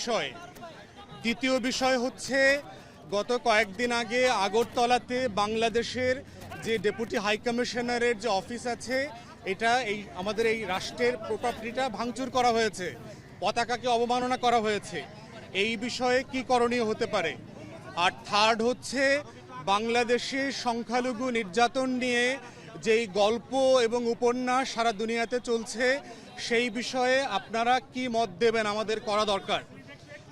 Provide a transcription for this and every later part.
বিষয়। দ্বিতীয় বিষয় হচ্ছে গত কয়েকদিন আগে আগরতলাতে বাংলাদেশের যে ডেপুটি হাই কমিশনারের যে অফিস আছে, এটা আমাদের এই রাষ্ট্রের প্রপার্টিটা ভাঙচুর করা হয়েছে, পতাকাকে অবমাননা করা হয়েছে। এই বিষয়ে কি করণীয় হতে পারে? আর থার্ড হচ্ছে বাংলাদেশে সংখ্যালঘু নির্যাতন নিয়ে যেই গল্প এবং উপন্যাস সারা দুনিয়াতে চলছে, সেই বিষয়ে আপনারা কি মত দেবেন আমাদের করা দরকার?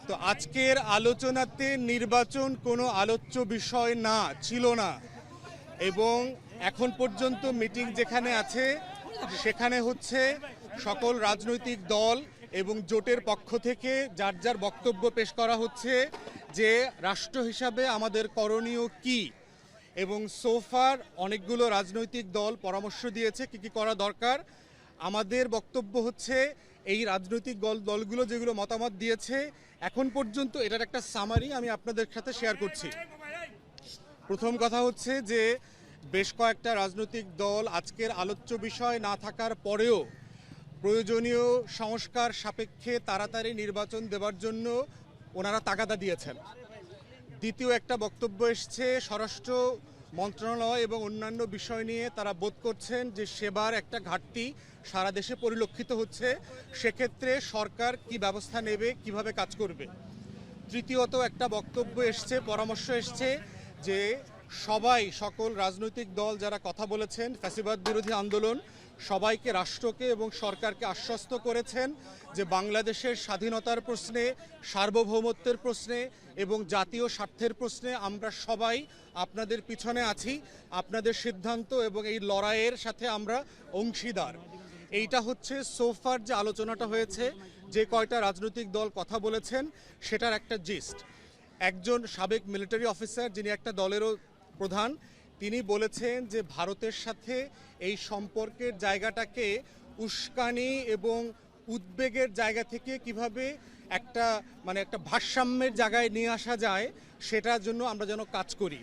তো আজকের আলোচনাতে নির্বাচন কোনো আলোচ্য বিষয় ছিল না, এবং এখন পর্যন্ত মিটিং যেখানে আছে সেখানে হচ্ছে সকল রাজনৈতিক দল এবং জোটের পক্ষ থেকে যার যার বক্তব্য পেশ করা হচ্ছে যে রাষ্ট্র হিসাবে আমাদের করণীয় কি, এবং সোফার অনেকগুলো রাজনৈতিক দল পরামর্শ দিয়েছে কি কি করা দরকার। আমাদের বক্তব্য হচ্ছে এই রাজনৈতিক দলগুলো যেগুলো মতামত দিয়েছে এখন পর্যন্ত এটার একটা সামারি আমি আপনাদের সাথে শেয়ার করছি। প্রথম কথা হচ্ছে যে বেশ কয়েকটা রাজনৈতিক দল আজকের আলোচ্য বিষয় না থাকার পরেও প্রয়োজনীয় সংস্কার সাপেক্ষে তাড়াতাড়ি নির্বাচন দেওয়ার জন্য ওনারা তাগাদা দিয়েছেন। দ্বিতীয় একটা বক্তব্য এসছে স্বরাষ্ট্র মন্ত্রণালয় এবং অন্যান্য বিষয় নিয়ে তারা বোধ করছেন যে সেবার একটা ঘাটতি সারা দেশে পরিলক্ষিত হচ্ছে, সেক্ষেত্রে সরকার কি ব্যবস্থা নেবে, কিভাবে কাজ করবে। তৃতীয়ত একটা বক্তব্য এসছে, পরামর্শ এসছে যে সকল রাজনৈতিক দল যারা কথা বলেছেন, ফ্যাসিবাদ বিরোধী আন্দোলন, সবাইকে, রাষ্ট্রকে এবং সরকারকে আশ্বস্ত করেছেন যে বাংলাদেশের স্বাধীনতার প্রশ্নে, সার্বভৌমত্বের প্রশ্নে এবং জাতীয় স্বার্থের প্রশ্নে আমরা সবাই আপনাদের পিছনে আছি, আপনাদের সিদ্ধান্ত এবং এই লড়াইয়ের সাথে আমরা অংশীদার। এইটা হচ্ছে সোফার যে আলোচনাটা হয়েছে, যে কয়টা রাজনৈতিক দল কথা বলেছেন সেটার একটা জিস্ট। একজন সাবেক মিলিটারি অফিসার যিনি একটা দলেরও প্রধান, তিনি বলেছেন যে ভারতের সাথে এই সম্পর্কের জায়গাটাকে উস্কানি এবং উদ্বেগের জায়গা থেকে কিভাবে একটা ভারসাম্যের জায়গায় নিয়ে আসা যায় সেটার জন্য আমরা যেন কাজ করি।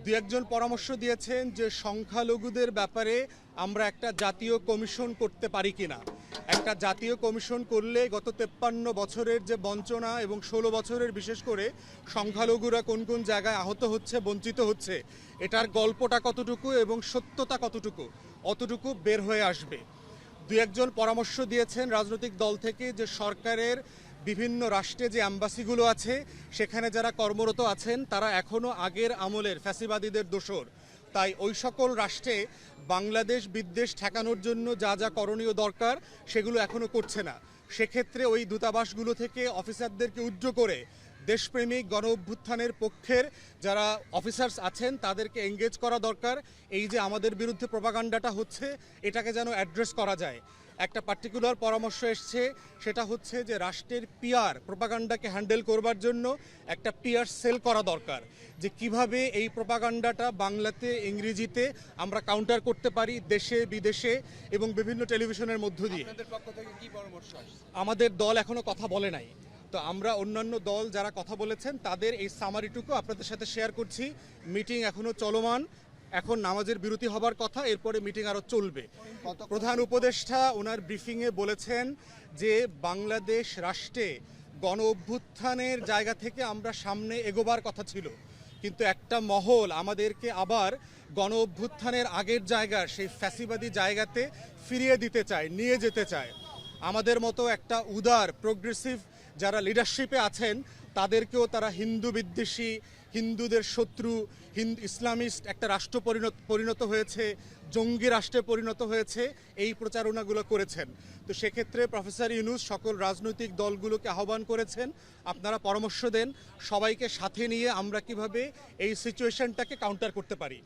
দু একজন পরামর্শ দিয়েছেন যে সংখ্যালঘুদের ব্যাপারে আমরা একটা জাতীয় কমিশন করতে পারি কিনা। একটা জাতীয় কমিশন করলে গত 53 বছরের যে বঞ্চনা এবং 16 বছরের বিশেষ করে সংখ্যালঘুরা কোন কোন জায়গায় আহত হচ্ছে, বঞ্চিত হচ্ছে, এটার গল্পটা কতটুকু এবং সত্যতা কতটুকু, অতটুকু বের হয়ে আসবে। দু একজন পরামর্শ দিয়েছেন রাজনৈতিক দল থেকে যে সরকারের বিভিন্ন রাষ্ট্রে যে অ্যাম্বাসিগুলো আছে সেখানে যারা কর্মরত আছেন তারা এখনও আগের আমলের ফ্যাসিবাদীদের দোসর, তাই ওই সকল রাষ্ট্রে বাংলাদেশ বিদ্বেষ ঠেকানোর জন্য যা যা করণীয় দরকার সেগুলো এখনও করছে না। সেক্ষেত্রে ওই দূতাবাসগুলো থেকে অফিসারদেরকে উজ্জ্ব করে দেশপ্রেমিক গণ অভ্যুত্থানের পক্ষের যারা অফিসার্স আছেন তাদেরকে এঙ্গেজ করা দরকার। এই যে আমাদের বিরুদ্ধে প্রপাগান্ডাটা হচ্ছে এটাকে যেন অ্যাড্রেস করা যায়। একটা পার্টিকুলার পরামর্শ এসছে, সেটা হচ্ছে যে রাষ্ট্রের পিআর প্রপাগান্ডাকে হ্যান্ডেল করবার জন্য একটা পিআর সেল করা দরকার, যে কিভাবে এই প্রপাগান্ডাটা বাংলাতে, ইংরেজিতে আমরা কাউন্টার করতে পারি দেশে বিদেশে এবং বিভিন্ন টেলিভিশনের মধ্য দিয়ে। আমাদের দল এখনো কথা বলে নাই, তো আমরা অন্যান্য দল যারা কথা বলেছেন তাদের এই সামারিটুকু আপনাদের সাথে শেয়ার করছি। মিটিং এখনো চলমান, এখন নামাজের বিরতি হবার কথা, এরপরে মিটিং আরো চলবে। প্রধান উপদেষ্টা ওনার ব্রিফিংয়ে বলেছেন যে বাংলাদেশ রাষ্ট্রে গণ অভ্যুত্থানের জায়গা থেকে আমরা সামনে এগোবার কথা ছিল, কিন্তু একটা মহল আমাদেরকে আবার গণ অভ্যুত্থানের আগের জায়গার সেই ফ্যাসিবাদী জায়গাতে ফিরিয়ে দিতে চায়, নিয়ে যেতে চায়। আমাদের মতো একটা উদার প্রোগ্রেসিভ যারা লিডারশিপে আছেন তাদেরকেও তারা হিন্দু বিদ্বেষী, হিন্দুদের শত্রু, ইসলামিস্ট একটা রাষ্ট্র পরিণত হয়েছে, জঙ্গি রাষ্ট্রে পরিণত হয়েছে, এই প্রচারণাগুলো করেছেন। তো সেক্ষেত্রে প্রফেসর ইউনূস সকল রাজনৈতিক দলগুলোকে আহ্বান করেছেন আপনারা পরামর্শ দেন, সবাইকে সাথে নিয়ে আমরা কিভাবে এই সিচুয়েশনটাকে কাউন্টার করতে পারি।